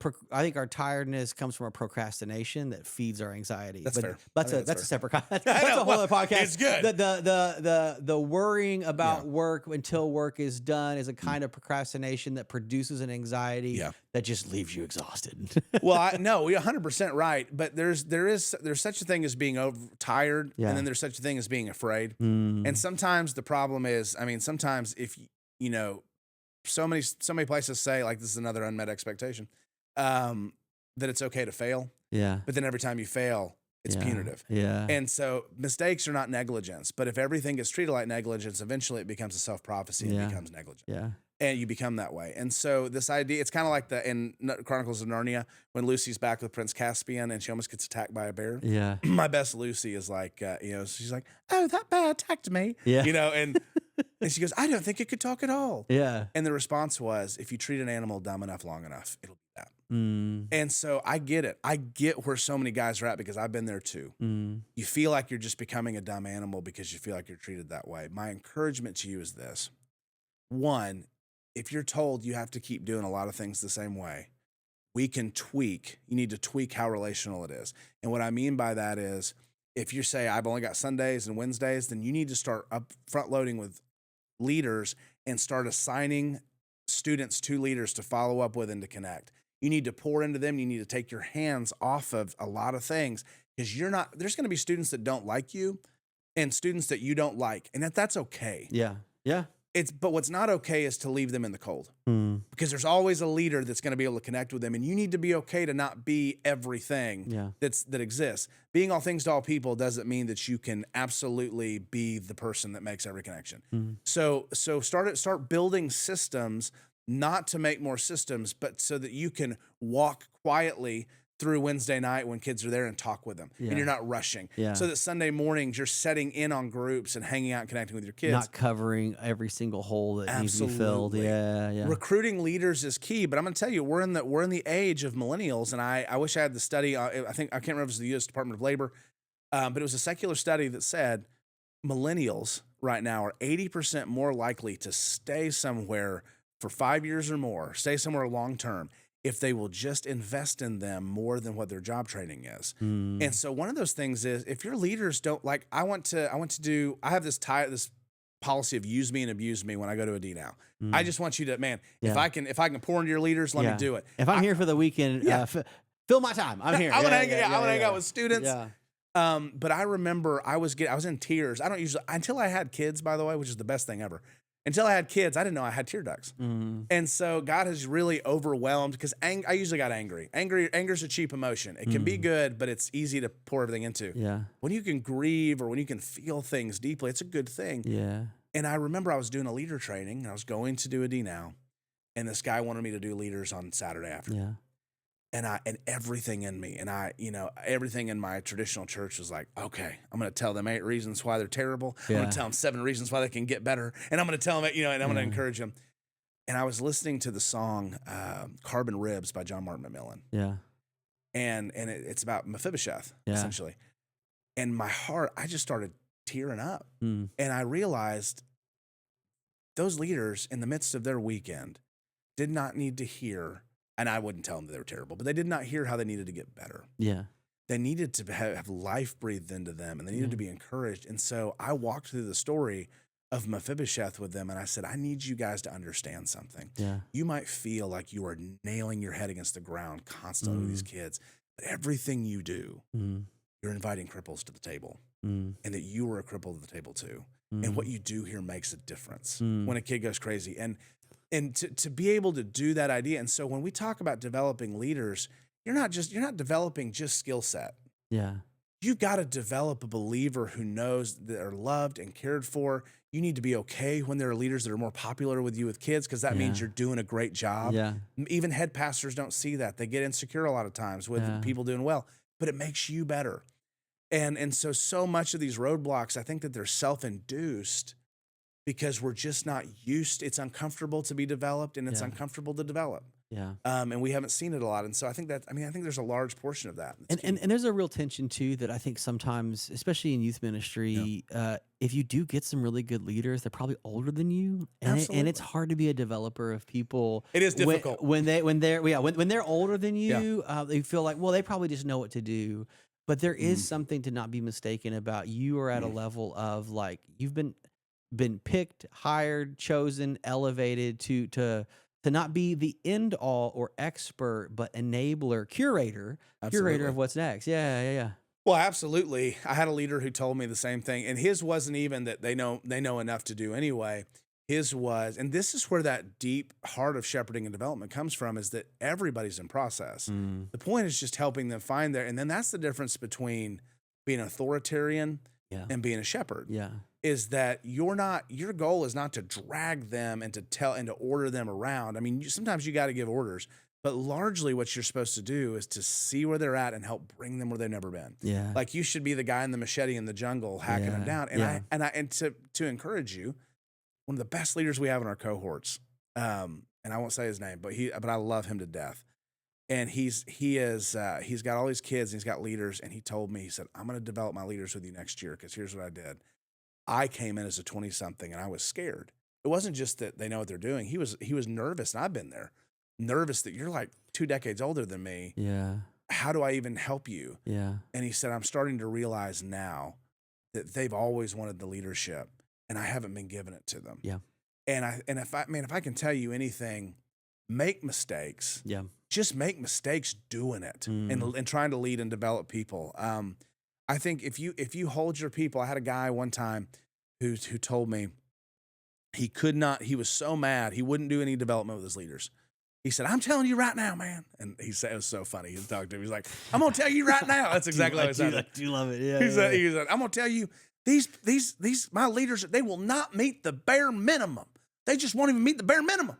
our tiredness comes from a procrastination that feeds our anxiety. That's fair. That's a separate. That's a whole other podcast. It's good. The worrying about work until work is done is a kind of procrastination that produces an anxiety that just leaves you exhausted. Well, no, you're 100% right. But there's such a thing as being tired, and then there's such a thing as being afraid. And sometimes the problem is, sometimes if so many places say, like, this is another unmet expectation, that it's okay to fail. Yeah. But then every time you fail, it's punitive. Yeah. And so mistakes are not negligence, but if everything gets treated like negligence, eventually it becomes a self-prophecy and becomes negligent. Yeah. And you become that way. And so this idea, it's kind of like in Chronicles of Narnia, when Lucy's back with Prince Caspian and she almost gets attacked by a bear. Yeah. My best Lucy is like, she's like, oh, that bear attacked me. Yeah. And she goes, I don't think it could talk at all. Yeah. And the response was, if you treat an animal dumb enough long enough, it'll be that. Mm. And so I get it. I get where so many guys are at because I've been there too. Mm. You feel like you're just becoming a dumb animal because you feel like you're treated that way. My encouragement to you is this. One, if you're told you have to keep doing a lot of things the same way, we can tweak. You need to tweak how relational it is. And what I mean by that is, if you say, I've only got Sundays and Wednesdays, then you need to start up front loading with leaders and start assigning students to leaders to follow up with and to connect. You need to pour into them. You need to take your hands off of a lot of things because there's going to be students that don't like you and students that you don't like. And that's okay. Yeah. Yeah. But what's not okay is to leave them in the cold because there's always a leader that's going to be able to connect with them. And you need to be okay to not be everything that exists. Being all things to all people doesn't mean that you can absolutely be the person that makes every connection. So start building systems, not to make more systems, but so that you can walk quietly through Wednesday night when kids are there and talk with them and you're not rushing. So that Sunday mornings you're setting in on groups and hanging out and connecting with your kids. Not covering every single hole that needs to be filled. Yeah. Recruiting leaders is key, but I'm going to tell you, we're in the age of millennials, and I wish I had the study. I can't remember if it was the U.S. Department of Labor, but it was a secular study that said millennials right now are 80% more likely to stay somewhere for 5 years or more, stay somewhere long term, if they will just invest in them more than what their job training is. And so one of those things is, if your leaders don't like, I have this policy of use me and abuse me when I go to a D now. I just want you to, if I can pour into your leaders, let me do it. If I'm here for the weekend, fill my time. I'm here. I want to hang out with students. But I remember I was in tears. I don't usually, until I had kids, by the way, which is the best thing ever. Until I had kids, I didn't know I had tear ducts. And so God has really overwhelmed, because I usually got angry. Anger's a cheap emotion. It can be good, but it's easy to pour everything into. When you can grieve or when you can feel things deeply, it's a good thing. And I remember I was doing a leader training, and I was going to do a D now, and this guy wanted me to do leaders on Saturday afternoon. And everything in me, and everything in my traditional church was like, okay, I'm going to tell them 8 reasons why they're terrible. I'm going to tell them 7 reasons why they can get better. And I'm going to tell them, and I'm going to encourage them. And I was listening to the song, Carbon Ribs by John Martin McMillan. And it's about Mephibosheth, essentially. And my heart, I just started tearing up. And I realized those leaders in the midst of their weekend did not need to hear, and I wouldn't tell them that they were terrible, but they did not hear how they needed to get better. They needed to have life breathed into them, and they needed to be encouraged. And so I walked through the story of Mephibosheth with them, and I said, I need you guys to understand something. You might feel like you are nailing your head against the ground constantly with these kids, but everything you do, you're inviting cripples to the table, and that you were a cripple to the table too. And what you do here makes a difference when a kid goes crazy. And to be able to do that idea. And so when we talk about developing leaders, you're not developing just skill set. You've got to develop a believer who knows that they're loved and cared for. You need to be okay when there are leaders that are more popular with you with kids, because that means you're doing a great job. Even head pastors don't see that. They get insecure a lot of times with people doing well, but it makes you better. And so much of these roadblocks, I think that they're self-induced, because we're just not used. It's uncomfortable to be developed, and it's uncomfortable to develop. And we haven't seen it a lot. And so I think there's a large portion of that. And there's a real tension too, that I think sometimes, especially in youth ministry, if you do get some really good leaders, they're probably older than you. And it's hard to be a developer of people. It is difficult. When they're older than you, they feel like, well, they probably just know what to do. But there is something to not be mistaken about. You are at a level of, like, you've been picked, hired, chosen, elevated to not be the end all or expert, but enabler, curator of what's next. Well, absolutely. I had a leader who told me the same thing, and his wasn't even that they know enough to do anyway. His was, and this is where that deep heart of shepherding and development comes from, is that everybody's in process. The point is just helping them find and then that's the difference between being an authoritarian and being a shepherd. is that your goal is not to drag them and to order them around. I mean, sometimes you got to give orders, but largely what you're supposed to do is to see where they're at and help bring them where they've never been. Yeah. Like you should be the guy in the machete in the jungle hacking them down. And to encourage you, one of the best leaders we have in our cohorts, and I won't say his name, but I love him to death. And he's got all these kids and he's got leaders. And he told me, he said, I'm going to develop my leaders with you next year. Cause here's what I did. I came in as a 20 something and I was scared. It wasn't just that they know what they're doing. He was nervous, and I've been there. Nervous that you're like 2 decades older than me. Yeah. How do I even help you? Yeah. And he said, I'm starting to realize now that they've always wanted the leadership and I haven't been giving it to them. Yeah. And if I can tell you anything, make mistakes. Yeah. Just make mistakes doing it and trying to lead and develop people. I think if you hold your people, I had a guy one time who told me he was so mad, he wouldn't do any development with his leaders. He said, I'm telling you right now, man. And he said, it was so funny. He talked to him. He's like, I'm going to tell you right now. That's exactly what he said. I do love it. Yeah. He said, I'm going to tell you, these my leaders, they will not meet the bare minimum. They just won't even meet the bare minimum.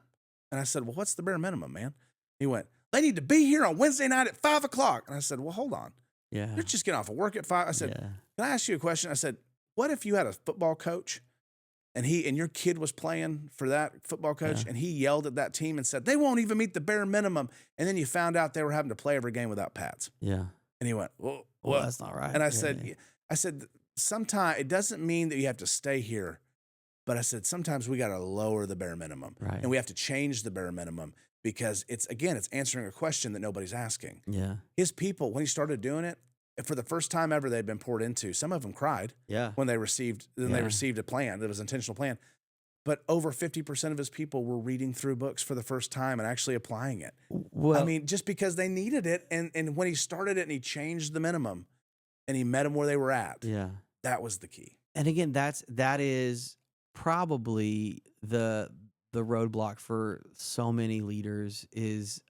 And I said, well, what's the bare minimum, man? He went, they need to be here on Wednesday night at 5:00. And I said, well, hold on. Yeah. You're just getting off of work at 5. I said, can I ask you a question? I said, what if you had a football coach and your kid was playing for that football coach and he yelled at that team and said, they won't even meet the bare minimum. And then you found out they were having to play every game without pads. Yeah. And he went, well, that's not right. And I said, sometimes it doesn't mean that you have to stay here. But I said, sometimes we got to lower the bare minimum and we have to change the bare minimum because it's answering a question that nobody's asking. Yeah. His people, when he started doing it, for the first time ever, they'd been poured into. Some of them cried when they received a plan. That was an intentional plan. But over 50% of his people were reading through books for the first time and actually applying it. Well, I mean, just because they needed it. And when he started it and he changed the minimum and he met them where they were at, that was the key. And again, that is probably the roadblock for so many leaders is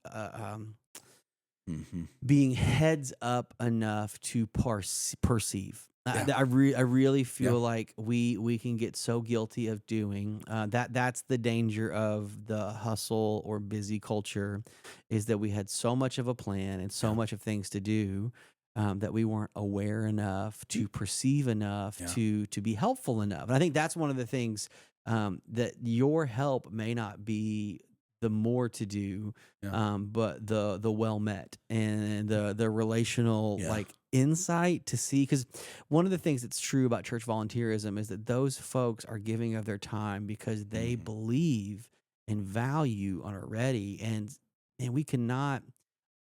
being heads up enough to perceive. I really feel like we can get so guilty of doing that's the danger of the hustle or busy culture, is that we had so much of a plan and so much of things to do that we weren't aware enough to perceive enough to be helpful enough. And I think that's one of the things that your help may not be the more to do, but the well met and the relational like insight to see. Because one of the things that's true about church volunteerism is that those folks are giving of their time because they believe and value and are ready, and we cannot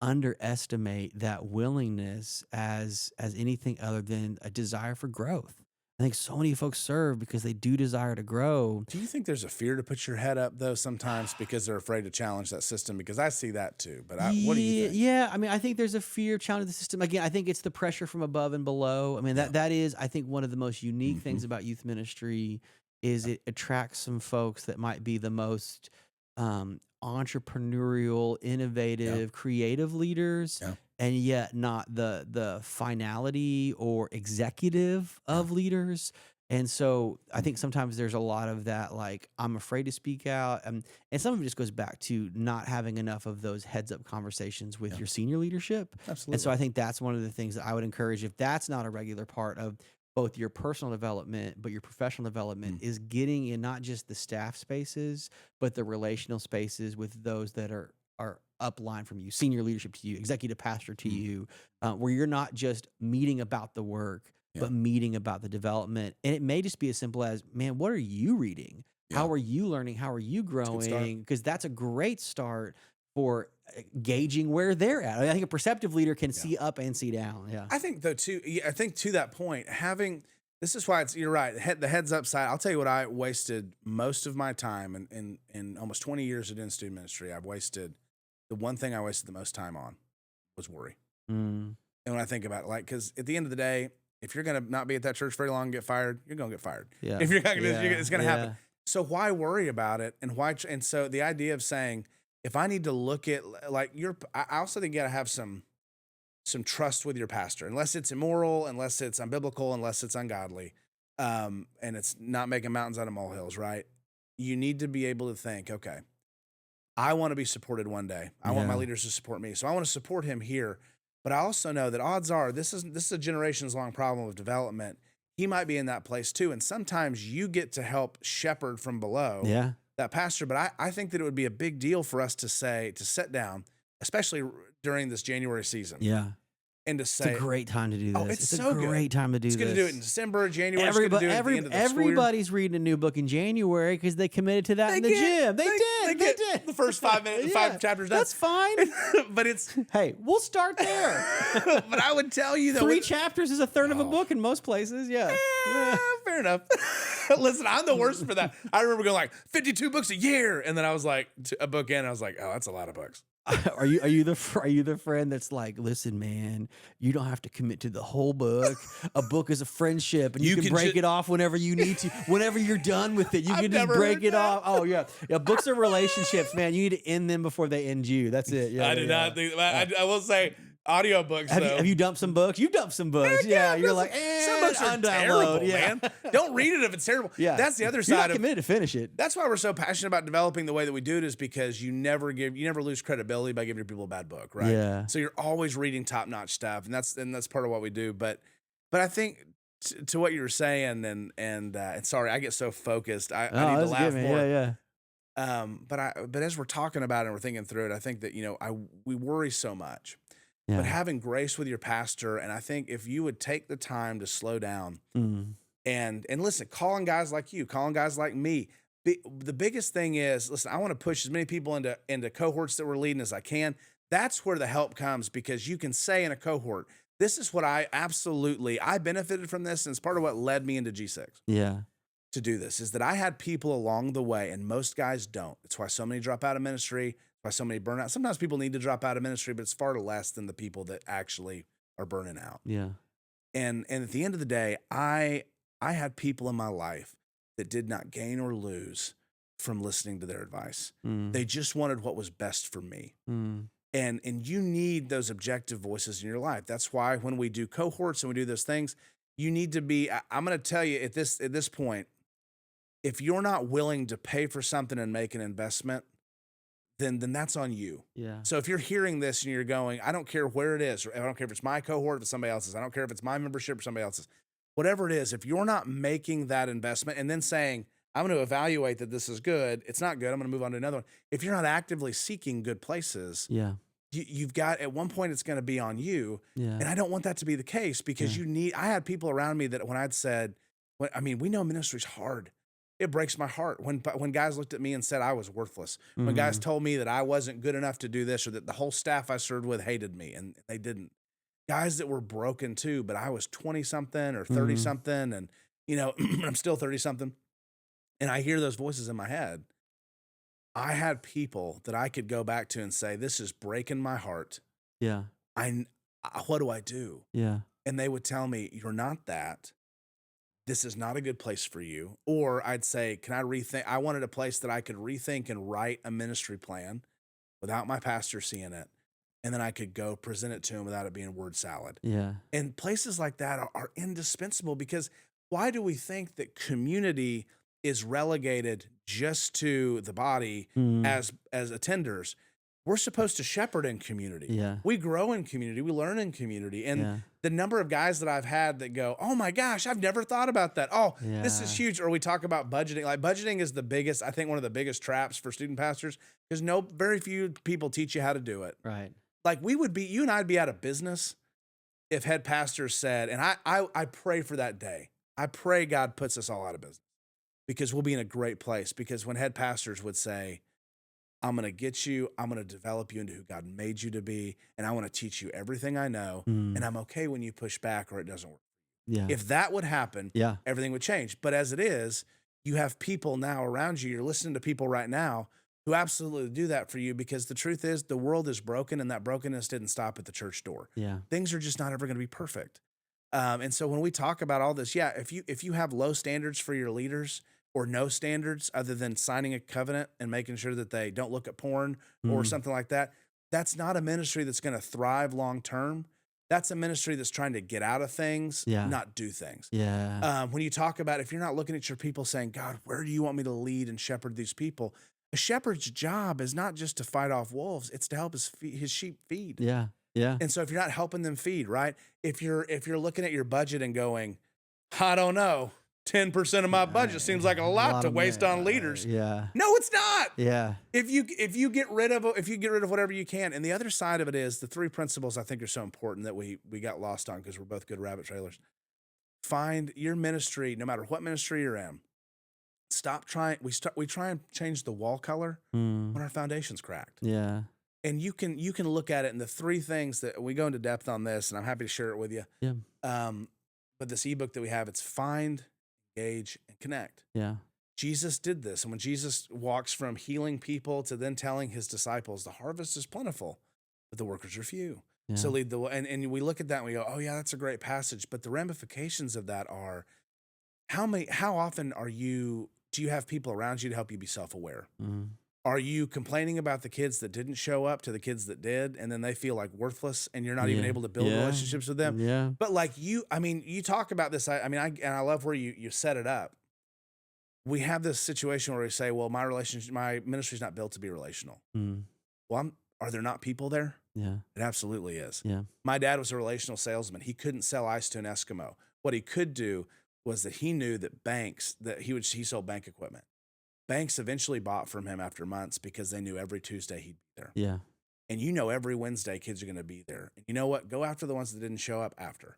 underestimate that willingness as anything other than a desire for growth. I think so many folks serve because they do desire to grow. Do you think there's a fear to put your head up, though, sometimes because they're afraid to challenge that system? Because I see that, too. But what do you think? Yeah, I mean, I think there's a fear of challenging the system. Again, I think it's the pressure from above and below. I mean, that is, I think, one of the most unique things about youth ministry is it attracts some folks that might be the most entrepreneurial, innovative, creative leaders. And yet not the finality or executive of leaders. And so I think sometimes there's a lot of that, like, I'm afraid to speak out. And some of it just goes back to not having enough of those heads up conversations with your senior leadership. Absolutely. And so I think that's one of the things that I would encourage, if that's not a regular part of both your personal development, but your professional development, is getting in not just the staff spaces, but the relational spaces with those that are upline from you, senior leadership to you, executive pastor to you, where you're not just meeting about the work, but meeting about the development. And it may just be as simple as, man, what are you reading? How are you learning? How are you growing? Because that's a great start for gauging where they're at. I think a perceptive leader can see up and see down. Yeah. I think, though, too, I think to that point, this is why you're right, the heads up side. I'll tell you what, I wasted most of my time in almost 20 years of student ministry. The one thing I wasted the most time on was worry. And when I think about it, like, because at the end of the day, if you're going to not be at that church very long and get fired, you're going to get fired. Yeah. If you're not going to, it's going to happen. So why worry about it? And so the idea of saying, if I need to look at, like, I also think you got to have some trust with your pastor, unless it's immoral, unless it's unbiblical, unless it's ungodly. and it's not making mountains out of molehills, right? You need to be able to think, okay, I want to be supported one day. I want my leaders to support me. So I want to support him here. But I also know that odds are this is a generations long problem of development. He might be in that place too. And sometimes you get to help shepherd from below that pastor. But I think that it would be a big deal for us to sit down, especially during this January season. Yeah. And to say, it's a great time to do this. It's so a great time to do this. It's going to do it in December, January. Everybody's reading a new book in January because they committed to that in the gym. They did. The first 5 minutes, 5 chapters done. That's fine. But it's hey, we'll start there. But I would tell you that 3 chapters is a third of a book in most places. Yeah. Fair enough. Listen, I'm the worst for that. I remember going like 52 books a year, and then I was like a book in. I was like, oh, that's a lot of books. Are you the friend that's like, listen, man, you don't have to commit to the whole book. A book is a friendship, and you can break it off whenever you need to. Whenever you're done with it, you can just break it off. Oh yeah, books are relationships, man. You need to end them before they end you. That's it. Yeah, I did not think. I will say. Audiobooks. Have you dumped some books? You've dumped some books. Yeah, you're like, some books are terrible, man. Don't read it if it's terrible. Yeah, that's the other side. You're not committed to finish it. That's why we're so passionate about developing the way that we do it, is because you never lose credibility by giving your people a bad book, right? Yeah. So you're always reading top notch stuff, and that's part of what we do. But I think to what you were saying, and sorry, I get so focused. I need to laugh more. Yeah. But as we're talking about it and we're thinking through it, I think that we worry so much. Yeah. But having grace with your pastor, and I think if you would take the time to slow down and listen, calling guys like you, calling guys like me, the biggest thing is, listen, I want to push as many people into cohorts that we're leading as I can. That's where the help comes, because you can say in a cohort, this is what I benefited from this, and it's part of what led me into G6. Yeah. To do this, is that I had people along the way, and most guys don't. It's why so many drop out of ministry. Why so many burn out. Sometimes people need to drop out of ministry, but it's far less than the people that actually are burning out. Yeah. And at the end of the day, I had people in my life that did not gain or lose from listening to their advice. They just wanted what was best for me. And you need those objective voices in your life. That's why when we do cohorts and we do those things, you need to be, I'm going to tell you at this point, if you're not willing to pay for something and make an investment, then that's on you. Yeah. So if you're hearing this and you're going, I don't care where it is, or I don't care if it's my cohort, if it's somebody else's, I don't care if it's my membership or somebody else's, whatever it is, if you're not making that investment and then saying, I'm going to evaluate that this is good, it's not good, I'm going to move on to another one. If you're not actively seeking good places, you've got, at one point it's going to be on you. Yeah. And I don't want that to be the case, because I had people around me that when I'd said, we know ministry's hard. It breaks my heart when guys looked at me and said I was worthless. When guys told me that I wasn't good enough to do this, or that the whole staff I served with hated me, and they didn't. Guys that were broken too, but I was 20-something or 30-something, and I'm still 30-something, and I hear those voices in my head. I had people that I could go back to and say, this is breaking my heart. Yeah. What do I do? Yeah. And they would tell me, you're not that. This is not a good place for you. Or I'd say, can I rethink? I wanted a place that I could rethink and write a ministry plan without my pastor seeing it. And then I could go present it to him without it being word salad. Yeah. And places like that are indispensable, because why do we think that community is relegated just to the body as attenders? We're supposed to shepherd in community. Yeah. We grow in community. We learn in community. And the number of guys that I've had that go, oh my gosh, I've never thought about that. Oh, this is huge. Or we talk about budgeting. Like, budgeting is the biggest, I think, one of the biggest traps for student pastors, because very few people teach you how to do it. Right. Like, you and I'd be out of business if head pastors said, and I pray for that day. I pray God puts us all out of business, because we'll be in a great place. Because when head pastors would say, I'm going to get you, I'm going to develop you into who God made you to be, and I want to teach you everything I know, and I'm okay when you push back or it doesn't work. Yeah. If that would happen, everything would change. But as it is, you have people now around you, you're listening to people right now who absolutely do that for you, because the truth is the world is broken, and that brokenness didn't stop at the church door. Yeah. Things are just not ever going to be perfect. And so when we talk about all this, if you have low standards for your leaders, or no standards other than signing a covenant and making sure that they don't look at porn or something like that, that's not a ministry that's going to thrive long term. that's a ministry that's trying to get out of things, not do things. Yeah. When you talk about, if you're not looking at your people saying, God, where do you want me to lead and shepherd these people? A shepherd's job is not just to fight off wolves; it's to help his sheep feed. Yeah. Yeah. And so if you're not helping them feed, right? If you're looking at your budget and going, I don't know, 10% of my budget seems like a lot to waste on leaders. Yeah. No, it's not. Yeah. If you get rid of whatever you can, and the other side of it is the 3 principles I think are so important that we got lost on because we're both good rabbit trailers. Find your ministry, no matter what ministry you're in. Stop trying. We try and change the wall color when our foundation's cracked. Yeah. And you can look at it, and the 3 things that we go into depth on this, and I'm happy to share it with you. Yeah. But this ebook that we have, it's find, engage, and connect. Yeah. Jesus did this. And when Jesus walks from healing people to then telling his disciples, the harvest is plentiful, but the workers are few. Yeah. So lead the way. And we look at that and we go, oh yeah, that's a great passage. But the ramifications of that are how often do you have people around you to help you be self-aware? Are you complaining about the kids that didn't show up to the kids that did, and then they feel like worthless and you're not even able to build relationships with them? Yeah. But like you talk about this. I love where you set it up. We have this situation where we say, well, my ministry's not built to be relational. Well, are there not people there? Yeah. It absolutely is. Yeah. My dad was a relational salesman. He couldn't sell ice to an Eskimo. What he could do was that he knew that banks, he sold bank equipment. Banks eventually bought from him after months because they knew every Tuesday he'd be there. Yeah. And every Wednesday kids are going to be there. And you know what? Go after the ones that didn't show up after.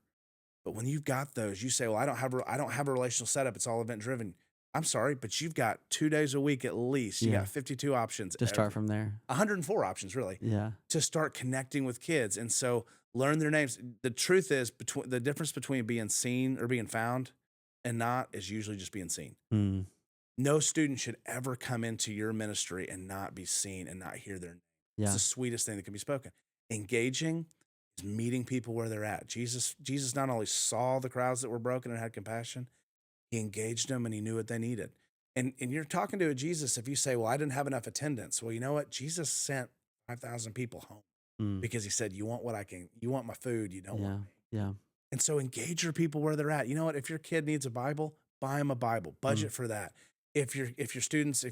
But when you've got those, you say, well, I don't have a relational setup. It's all event driven. I'm sorry, but you've got 2 days a week at least. You got 52 options. To start from there. 104 options, really. Yeah. To start connecting with kids. And so learn their names. The truth is, the difference between being seen or being found and not is usually just being seen. No student should ever come into your ministry and not be seen and not hear their name. Yeah. It's the sweetest thing that can be spoken. Engaging is meeting people where they're at. Jesus not only saw the crowds that were broken and had compassion, he engaged them and he knew what they needed. And you're talking to a Jesus, if you say, well, I didn't have enough attendance. Well, you know what? Jesus sent 5,000 people home because he said, you want my food, you don't want me. Yeah. And so engage your people where they're at. You know what? If your kid needs a Bible, buy them a Bible. Budget for that. If you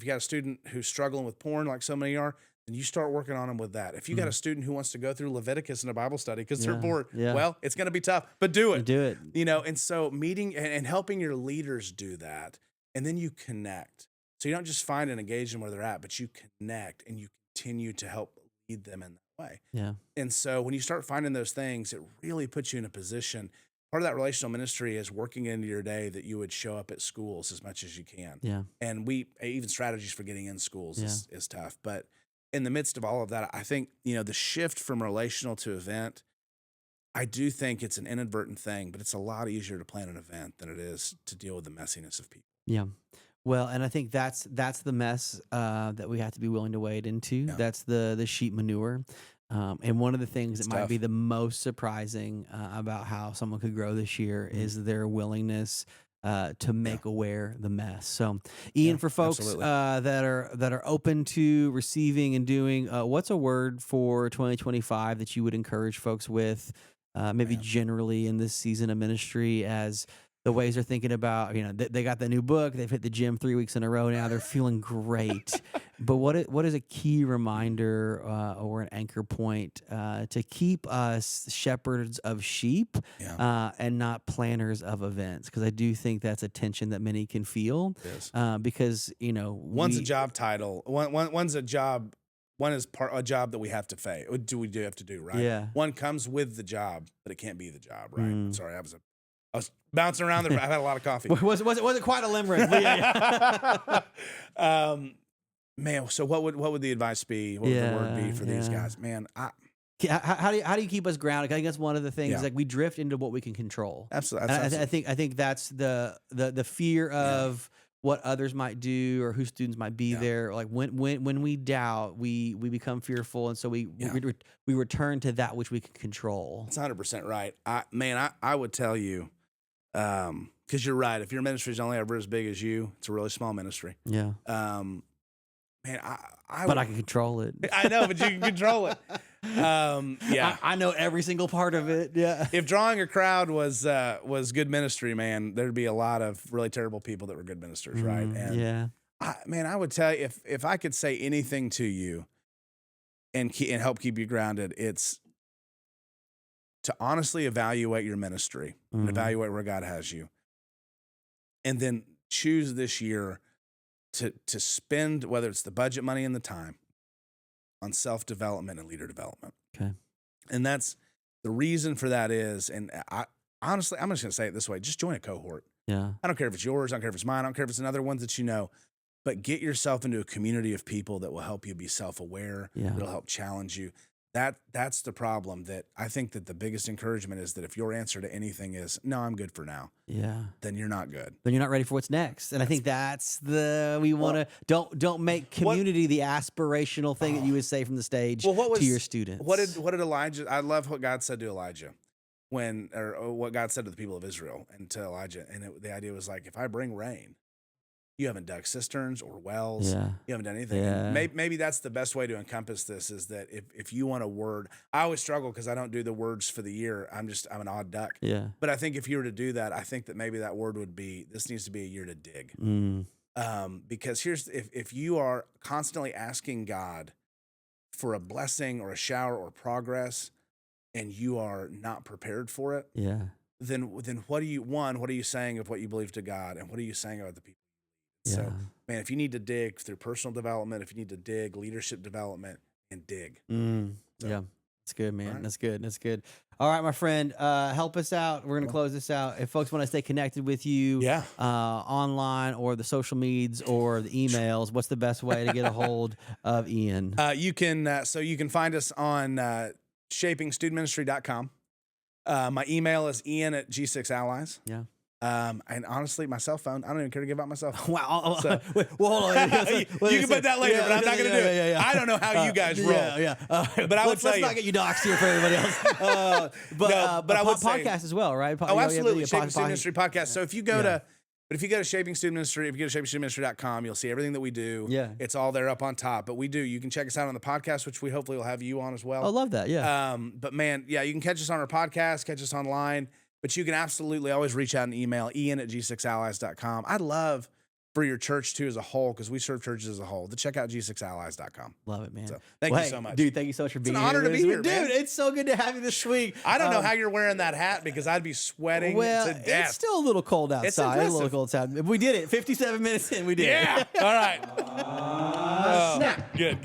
got a student who's struggling with porn like so many are, then you start working on them with that. If you got a student who wants to go through Leviticus in a Bible study because they're bored, well, it's going to be tough, but do it. Do it. And so meeting and helping your leaders do that, and then you connect. So you don't just find and engage them where they're at, but you connect and you continue to help lead them in that way. Yeah. And so when you start finding those things, it really puts you in a position. Part of that relational ministry is working into your day that you would show up at schools as much as you can. Yeah. And even strategies for getting in schools is tough. But in the midst of all of that, I think, the shift from relational to event, I do think it's an inadvertent thing, but it's a lot easier to plan an event than it is to deal with the messiness of people. Yeah. Well, and I think that's the mess that we have to be willing to wade into. Yeah. That's the sheep manure. And one of the things It's that might tough. be the most surprising about how someone could grow this year is their willingness to make aware the mess. So, Ian, for folks that are open to receiving and doing, what's a word for 2025 that you would encourage folks with, maybe generally in this season of ministry as the ways they're thinking about, they got the new book, they've hit the gym 3 weeks in a row now, they're feeling great. But what is a key reminder or an anchor point to keep us shepherds of sheep and not planners of events? Because I do think that's a tension that many can feel. Yes. Because one's a job title, one's a job. One is a job that we have to pay. We do have to do, right? Yeah. One comes with the job, but it can't be the job, right? I'm sorry, I was bouncing around there. I've had a lot of coffee. Was it quite a limerick? Man, so what would the advice be? What would the word be for these guys? Man, how do you keep us grounded? I think that's one of the things. Like we drift into what we can control. Absolutely. I think that's the fear of what others might do or who students might be there. Like when we doubt, we become fearful, and so we return to that which we can control. That's 100% right. I would tell you, because you're right. If your ministry is only ever as big as you, it's a really small ministry. Yeah. man, but I can control it. I know, but you can control it. Yeah, I know every single part of it. Yeah. If drawing a crowd was good ministry, man, there'd be a lot of really terrible people that were good ministers, right? And yeah, I would tell you, if I could say anything to you and help keep you grounded, it's to honestly evaluate your ministry and evaluate where God has you, and then choose this year to spend, whether it's the budget money and the time, on self-development and leader development. Okay. And that's the reason for that is, and honestly, I'm just going to say it this way, just join a cohort. Yeah. I don't care if it's yours, I don't care if it's mine, I don't care if it's another one that you know, but get yourself into a community of people that will help you be self-aware, that'll help challenge you. That's the problem. That I think that the biggest encouragement is that if your answer to anything is, no, I'm good for now. Yeah. Then you're not good. Then you're not ready for what's next. And I think we want to, don't make community the aspirational thing that you would say from the stage to your students. What did Elijah, I love what God said to Elijah or what God said to the people of Israel and to Elijah. And the idea was like, if I bring rain, you haven't dug cisterns or wells. Yeah. You haven't done anything. Yeah. Maybe that's the best way to encompass this is that if you want a word, I always struggle because I don't do the words for the year. I'm an odd duck. Yeah. But I think if you were to do that, I think that maybe that word would be, this needs to be a year to dig. Because if you are constantly asking God for a blessing or a shower or progress and you are not prepared for it, then what are you saying of what you believe to God, and what are you saying about the people? Yeah. So, man, if you need to dig through personal development, if you need to dig leadership development, and dig. So, yeah, that's good, man. Right. That's good. That's good. All right, my friend, help us out. We're going to close this out. If folks want to stay connected with you online or the social medias or the emails, what's the best way to get a hold of Ian? You can find us on shapingstudentministry.com. My email is ian@G6Allies. Yeah. And honestly, my cell phone, I don't even care to give out my cell phone. Wow. So, well, hold on. You can put that later, but I'm not going to do it. I don't know how you guys roll. But I would say, let's not get you doxxed here for everybody else. But I would podcast as well, right? Absolutely. Shaping Student Ministry podcast. So if you go to Shaping Student Ministry, if you go to shapingstudentministry.com, you'll see everything that we do. Yeah. It's all there up on top. But you can check us out on the podcast, which we hopefully will have you on as well. I love that. Yeah. But man, you can catch us on our podcast, catch us online. But you can absolutely always reach out and email ian@g6allies.com. I'd love for your church, too, as a whole, because we serve churches as a whole, to check out g6allies.com. Love it, man. So, thank you so much. Dude, thank you so much for being here. It's an honor to be here, dude, it's so good to have you this week. I don't know how you're wearing that hat because I'd be sweating to death. It's still a little cold outside. It's impressive. A little cold outside. We did it. 57 minutes in, we did it. Yeah. All right. Snap. Good.